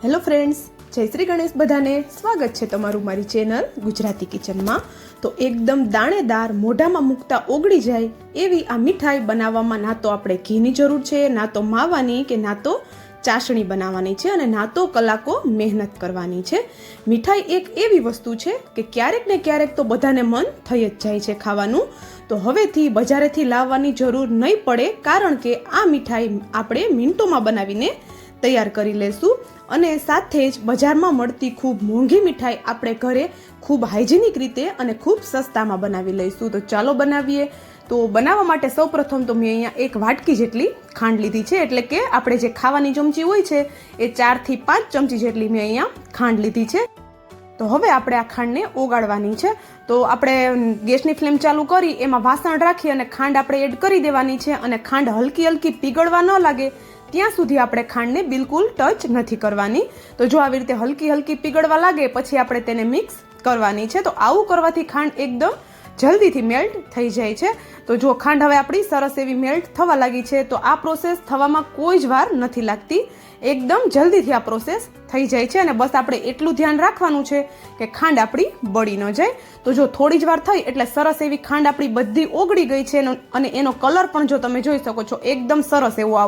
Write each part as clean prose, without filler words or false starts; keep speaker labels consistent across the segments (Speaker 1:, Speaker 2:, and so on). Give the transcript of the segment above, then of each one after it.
Speaker 1: Hello friends, જય શ્રી ગણેશ. બધાને સ્વાગત છે તમારું મારી ચેનલ ગુજરાતી કિચનમાં. તો એકદમ દાણેદાર, મોઢામાં મૂકતા ઓગળી જાય એવી આ મીઠાઈ બનાવવામાં ના તો આપણે ઘીની જરૂર છે, ના તો માવાની કે ના તો ચાસણી બનાવવાની છે અને ના તો કલાકો મહેનત કરવાની છે. મીઠાઈ એક એવી વસ્તુ છે કે ક્યારેક ને ક્યારેક તો બધાને મન થઈ જ જાય છે ખાવાનું. તો હવેથી બજારેથી લાવવાની જરૂર નહીં પડે, કારણ કે આ મીઠાઈ આપણે મિનિટોમાં બનાવીને તૈયાર કરી લેશું. અને સાથે જ બજારમાં મળતી ખૂબ મોંઘી મીઠાઈ આપણે ઘરે ખૂબ હાઇજેનિક રીતે અને ખૂબ સસ્તામાં બનાવી લઈશું. તો ચાલો બનાવીએ. તો બનાવવા માટે સૌપ્રથમ તો મેં અહીંયા એક વાટકી જેટલી ખાંડ લીધી છે, એટલે કે આપણે જે ખાવાની ચમચી હોય છે એ 4 થી 5 ચમચી જેટલી મેં અહીંયા ખાંડ લીધી છે. તો હવે આપણે આ ખાંડને ઓગાળવાની છે. તો આપણે ગેસની ફ્લેમ ચાલુ કરી એમાં વાસણ રાખી અને ખાંડ આપણે એડ કરી દેવાની છે. અને ખાંડ હલકી હલકી પીગળવા ન લાગે ત્યાં સુધી આપણે ખાંડને બિલકુલ ટચ નથી કરવાની. તો જો આવી રીતે હલકી હલકી પીગળવા લાગે પછી આપણે તેને મિક્સ કરવાની છે. તો આવું કરવાથી ખાંડ એકદમ જલ્દીથી મેલ્ટ થઈ જાય છે. તો જો ખાંડ હવે આપણી સરસ એવી મેલ્ટ થવા લાગી છે. તો આ પ્રોસેસ થવામાં કોઈ જ વાર નથી લાગતી, એકદમ જલ્દીથી આ પ્રોસેસ થઈ જાય છે. અને બસ આપણે એટલું ધ્યાન રાખવાનું છે કે ખાંડ આપણી બળી ન જાય. તો જો થોડી જ વાર થઈ એટલે સરસ એવી ખાંડ આપણી બધી ઓગળી ગઈ છે અને એનો કલર પણ જો તમે જોઈ શકો છો એકદમ સરસ એવો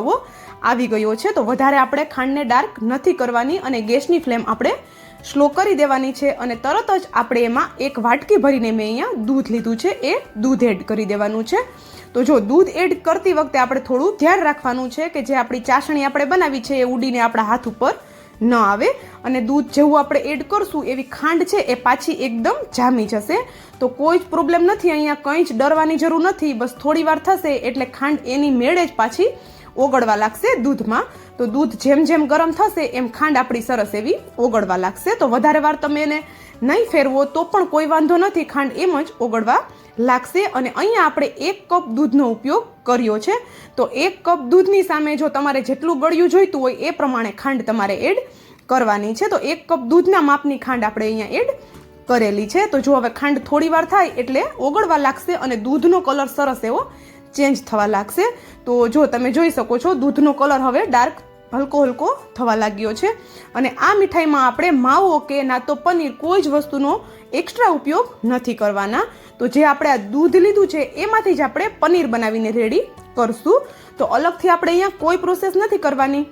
Speaker 1: આવી ગયો છે. તો વધારે આપણે ખાંડને ડાર્ક નથી કરવાની અને ગેસની ફ્લેમ આપણે સ્લો કરી દેવાની છે. અને તરત જ આપણે એમાં એક વાટકી ભરીને મેં અહીંયા દૂધ લીધું છે, એ દૂધ એડ કરી દેવાનું છે. તો જો દૂધ એડ કરતી વખતે આપણે થોડું ધ્યાન રાખવાનું છે કે જે આપણી ચાસણી આપણે બનાવી છે એ ઉડીને આપણા હાથ ઉપર ન આવે. અને દૂધ જેવું આપણે એડ કરશું એવી ખાંડ છે એ પાછી એકદમ જામી જશે. તો કોઈ જ પ્રોબ્લેમ નથી, અહીંયા કંઈ જ ડરવાની જરૂર નથી. બસ થોડી વાર થશે એટલે ખાંડ એની મેળે જ પાછી ઓગળવા લાગશે દૂધમાં. તો દૂધ જેમ જેમ ગરમ થશે એમ ખાંડ આપણી સરસ એવી ઓગળવા લાગશે. તો વધારે વાર તમે એને નહીં ફેરવો તો પણ કોઈ વાંધો નથી, ખાંડ એમ જ ઓગળવા લાગશે. અને અહીંયા આપણે 1 કપ દૂધનો ઉપયોગ કર્યો છે. તો 1 કપ દૂધની સામે જો તમારે જેટલું ગળ્યું જોઈતું હોય એ પ્રમાણે ખાંડ તમારે એડ કરવાની છે. તો 1 કપ દૂધના માપની ખાંડ આપણે અહીંયા એડ કરેલી છે. તો જો હવે ખાંડ થોડી વાર થાય એટલે ઓગળવા લાગશે અને દૂધનો કલર સરસ એવો ચેન્જ થવા લાગશે. તો જો તમે જોઈ શકો છો દૂધનો કલર હવે ડાર્ક હલકો હલકો થવા લાગ્યો છે. અને આ મીઠાઈમાં આપણે માવો કે ના તો પનીર કોઈ જ વસ્તુનો એક્સ્ટ્રા ઉપયોગ નથી કરવાના. તો જે આપણે આ દૂધ લીધું છે એમાંથી જ આપણે પનીર બનાવીને રેડી કરશું. તો અલગથી આપણે અહીંયા કોઈ પ્રોસેસ નથી કરવાની.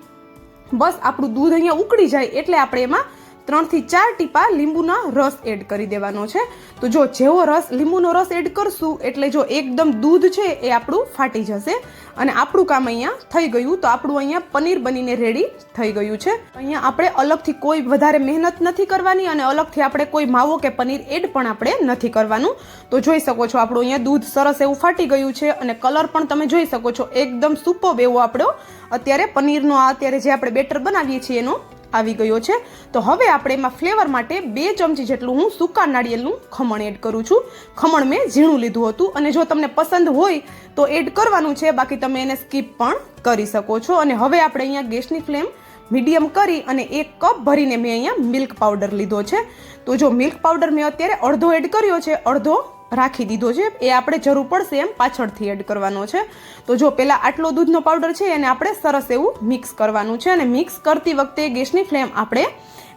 Speaker 1: બસ આપણું દૂધ અહીંયા ઉકળી જાય એટલે આપણે એમાં 3 થી 4 ટીપા લીંબુના રસ એડ કરી દેવાનો છે. તો જો જેવો લીંબુનો રસ એડ કરશું એટલે જો એકદમ દૂધ છે એ આપણું ફાટી જશે અને આપણું કામ અહીંયા થઈ ગયું. તો આપણું અહીંયા પનીર બનીને રેડી થઈ ગયું છે. અહીંયા આપણે અલગથી કોઈ વધારે મહેનત નથી કરવાની અને અલગથી આપણે કોઈ માવો કે પનીર એડ પણ આપણે નથી કરવાનું. તો જોઈ શકો છો આપણું અહીંયા દૂધ સરસ એવું ફાટી ગયું છે અને કલર પણ તમે જોઈ શકો છો એકદમ સુપર એવો આપણો અત્યારે પનીરનો અત્યારે જે આપણે બેટર બનાવીએ છીએ એનો આવી ગયો છે. તો હવે આપણે એમાં ફ્લેવર માટે 2 ચમચી જેટલું હું સૂકા નાળિયેરનું ખમણ એડ કરું છું. ખમણ મેં ઝીણું લીધું હતું અને જો તમને પસંદ હોય તો એડ કરવાનું છે, બાકી તમે એને સ્કીપ પણ કરી શકો છો. અને હવે આપણે અહીંયા ગેસની ફ્લેમ મીડિયમ કરી અને 1 કપ ભરીને મેં અહીંયા મિલ્ક પાવડર લીધો છે. તો જો મિલ્ક પાવડર મેં અત્યારે અડધો એડ કર્યો છે, અડધો રાખી દીધો છે. એ આપણે જરૂર પડશે એમ પાછળથી એડ કરવાનો છે. તો જો પહેલા આટલો દૂધનો પાવડર છે એને આપણે સરસ એવું મિક્સ કરવાનું છે. અને મિક્સ કરતી વખતે ગેસની ફ્લેમ આપણે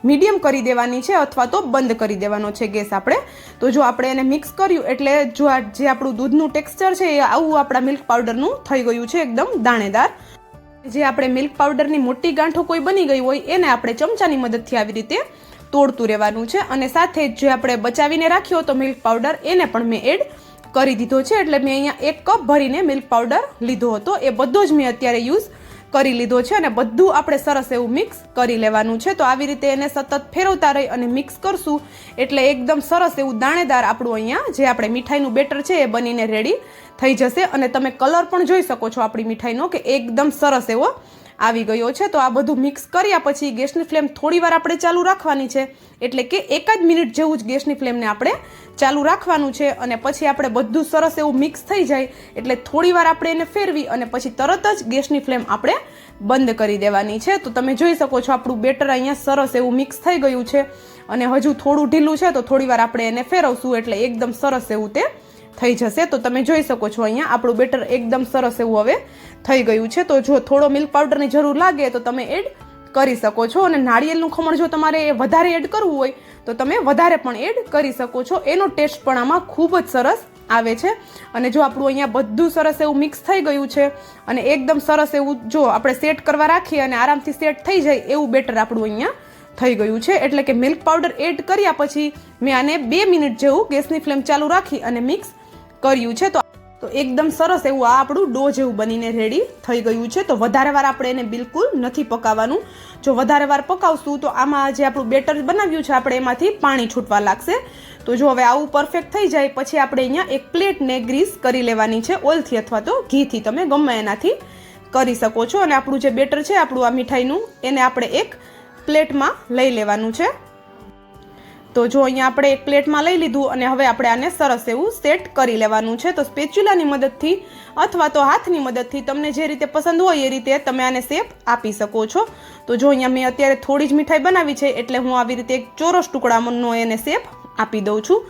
Speaker 1: મીડિયમ કરી દેવાની છે અથવા તો બંધ કરી દેવાનો છે ગેસ આપણે. તો જો આપણે એને મિક્સ કર્યું એટલે જો જે આપણું દૂધનું ટેક્સચર છે એ આવું આપણા મિલ્ક પાવડરનું થઈ ગયું છે, એકદમ દાણેદાર. જે આપણે મિલ્ક પાવડરની મોટી ગાંઠો કોઈ બની ગઈ હોય એને આપણે ચમચાની મદદથી આવી રીતે તોડતું રહેવાનું છે. અને સાથે જે આપણે બચાવીને રાખ્યો હતો મિલ્ક પાવડર એને પણ મેં એડ કરી દીધો છે. એટલે મેં અહીંયા 1 કપ ભરીને મિલ્ક પાવડર લીધો હતો, એ બધો જ મેં અત્યારે યુઝ કરી લીધો છે. અને બધું આપણે સરસ એવું મિક્સ કરી લેવાનું છે. તો આવી રીતે એને સતત ફેરવતા રહી અને મિક્સ કરશું એટલે એકદમ સરસ એવું દાણેદાર આપણું અહીંયા જે આપણે મીઠાઈનું બેટર છે એ બનીને રેડી થઈ જશે. અને તમે કલર પણ જોઈ શકો છો આપણી મીઠાઈનો કે એકદમ સરસ એવો આવી ગયો છે. તો આ બધું મિક્સ કર્યા પછી ગેસની ફ્લેમ થોડી વાર આપણે ચાલુ રાખવાની છે, એટલે કે 1 જ મિનિટ જેવું જ ગેસની ફ્લેમને આપણે ચાલુ રાખવાનું છે. અને પછી આપણે બધું સરસ એવું મિક્સ થઈ જાય એટલે થોડી વાર આપણે એને ફેરવી અને પછી તરત જ ગેસની ફ્લેમ આપણે બંધ કરી દેવાની છે. તો તમે જોઈ શકો છો આપણું બેટર અહીંયા સરસ એવું મિક્સ થઈ ગયું છે અને હજુ થોડું ઢીલું છે તો થોડી વાર આપણે એને ફેરવશું એટલે એકદમ સરસ એવું તે થઈ જશે. તો તમે જોઈ શકો છો અહીંયા આપણું બેટર એકદમ સરસ એવું હવે થઈ ગયું છે. તો જો થોડો મિલ્ક પાવડરની જરૂર લાગે તો તમે એડ કરી શકો છો. અને નાળિયેરનું ખમણ જો તમારે વધારે એડ કરવું હોય તો તમે વધારે પણ એડ કરી શકો છો. એનો ટેસ્ટ પણ આમાં ખૂબ જ સરસ આવે છે. અને જો આપણું અહીંયા બધું સરસ એવું મિક્સ થઈ ગયું છે અને એકદમ સરસ એવું જો આપણે સેટ કરવા રાખીએ અને આરામથી સેટ થઈ જાય એવું બેટર આપણું અહીંયા થઈ ગયું છે. એટલે કે મિલ્ક પાવડર એડ કર્યા પછી મેં આને 2 મિનિટ જેવું ગેસની ફ્લેમ ચાલુ રાખી અને મિક્સ કર્યું છે. તો એકદમ સરસ એવું આ આપણું ડો જેવું બનીને રેડી થઈ ગયું છે. તો વધારે વાર આપણે એને બિલકુલ નથી પકાવવાનું. જો વધારે વાર પકાવશું તો આમાં જે આપણું બેટર બનાવ્યું છે આપણે એમાંથી પાણી છૂટવા લાગશે. તો જો હવે આવું પરફેક્ટ થઈ જાય પછી આપણે અહીંયા એક પ્લેટને ગ્રીસ કરી લેવાની છે ઓઇલથી અથવા તો ઘીથી, તમે ગમે એનાથી કરી શકો છો. અને આપણું જે બેટર છે આપણું આ મીઠાઈનું એને આપણે એક પ્લેટમાં લઈ લેવાનું છે. તો જો અહીંયા આપણે એક પ્લેટમાં લઈ લીધું અને હવે આપણે આને સરસ એવું સેટ કરી લેવાનું છે. તો સ્પેચ્યુલાની મદદથી અથવા તો હાથની મદદથી તમને જે રીતે પસંદ હોય એ રીતે તમે આને શેપ આપી શકો છો. તો જો અહીંયા મેં અત્યારે થોડી જ મીઠાઈ બનાવી છે એટલે હું આવી રીતે એક ચોરસ ટુકડાનો એને શેપ આપી દઉં છું.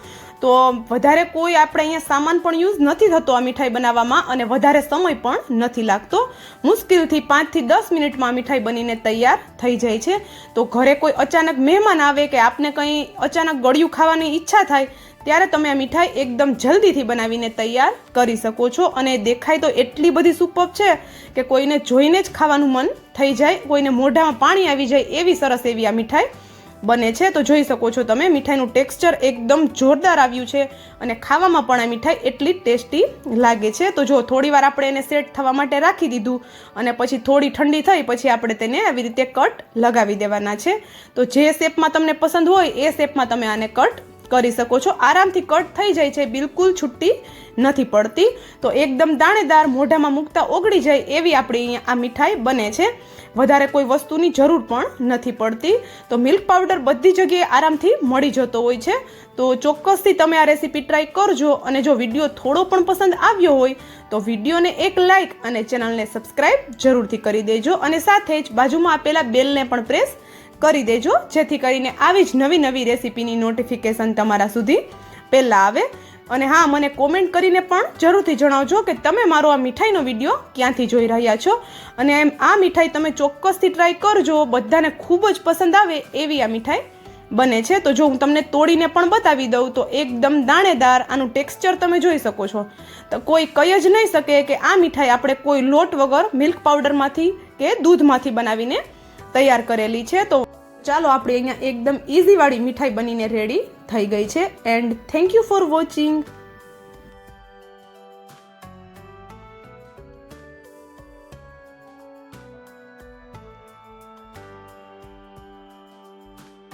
Speaker 1: તો વધારે કોઈ આપણે અહીંયા સામાન પણ યુઝ નથી થતો આ મીઠાઈ બનાવવામાં અને વધારે સમય પણ નથી લાગતો. મુશ્કેલથી 5 થી 10 મિનિટમાં આ મીઠાઈ બનીને તૈયાર થઈ જાય છે. તો ઘરે કોઈ અચાનક મહેમાન આવે કે આપને કંઈ અચાનક ગળ્યું ખાવાની ઈચ્છા થાય ત્યારે તમે આ મીઠાઈ એકદમ જલ્દીથી બનાવીને તૈયાર કરી શકો છો. અને દેખાય તો એટલી બધી સુપર છે કે કોઈને જોઈને જ ખાવાનું મન થઈ જાય, કોઈને મોઢામાં પાણી આવી જાય એવી સરસ એવી આ મીઠાઈ બને છે. તો જોઈ શકો છો તમે મીઠાઈનું ટેક્સચર એકદમ જોરદાર આવ્યું છે અને ખાવામાં પણ આ મીઠાઈ એટલી ટેસ્ટી લાગે છે. તો જો થોડી વાર આપણે એને સેટ થવા માટે રાખી દીધું અને પછી થોડી ઠંડી થઈ પછી આપણે તેને આવી રીતે કટ લગાવી દેવાના છે. તો જે શેપમાં તમને પસંદ હોય એ શેપમાં તમે આને કટ કરી શકો છો. આરામથી કટ થઈ જાય છે, બિલકુલ છૂટી નથી પડતી. તો એકદમ દાણેદાર, મોઢામાં મૂકતા ઓગળી જાય એવી આપણી અહીંયા આ મીઠાઈ બને છે. વધારે કોઈ વસ્તુની જરૂર પણ નથી પડતી. તો મિલ્ક પાવડર બધી જગ્યાએ આરામથી મળી જતો હોય છે. તો ચોક્કસથી તમે આ રેસીપી ટ્રાય કરજો. અને જો વિડીયો થોડો પણ પસંદ આવ્યો હોય તો વિડીયોને એક લાઇક અને ચેનલને સબસ્ક્રાઈબ જરૂરથી કરી દેજો. અને સાથે જ બાજુમાં આપેલા બેલને પણ પ્રેસ કરી દેજો જેથી કરીને આવી જ નવી નવી રેસીપીની નોટિફિકેશન તમારા સુધી પહેલાં આવે. અને હા, મને કોમેન્ટ કરીને પણ જરૂરથી જણાવજો કે તમે મારો આ મીઠાઈનો વિડીયો ક્યાંથી જોઈ રહ્યા છો. અને આ મીઠાઈ તમે ચોક્કસથી ટ્રાય કરજો, બધાને ખૂબ જ પસંદ આવે એવી આ મીઠાઈ બને છે. તો જો હું તમને તોડીને પણ બતાવી દઉં તો એકદમ દાણેદાર આનું ટેક્સચર તમે જોઈ શકો છો. તો કોઈ કહી જ નહીં શકે કે આ મીઠાઈ આપણે કોઈ લોટ વગર મિલ્ક પાવડરમાંથી કે દૂધમાંથી બનાવીને તૈયાર કરેલી છે. તો ચાલો આપણે અહીંયા એકદમ ઇઝીવાળી મીઠાઈ બનીને રેડી થઈ ગઈ છે. And thank you for watching.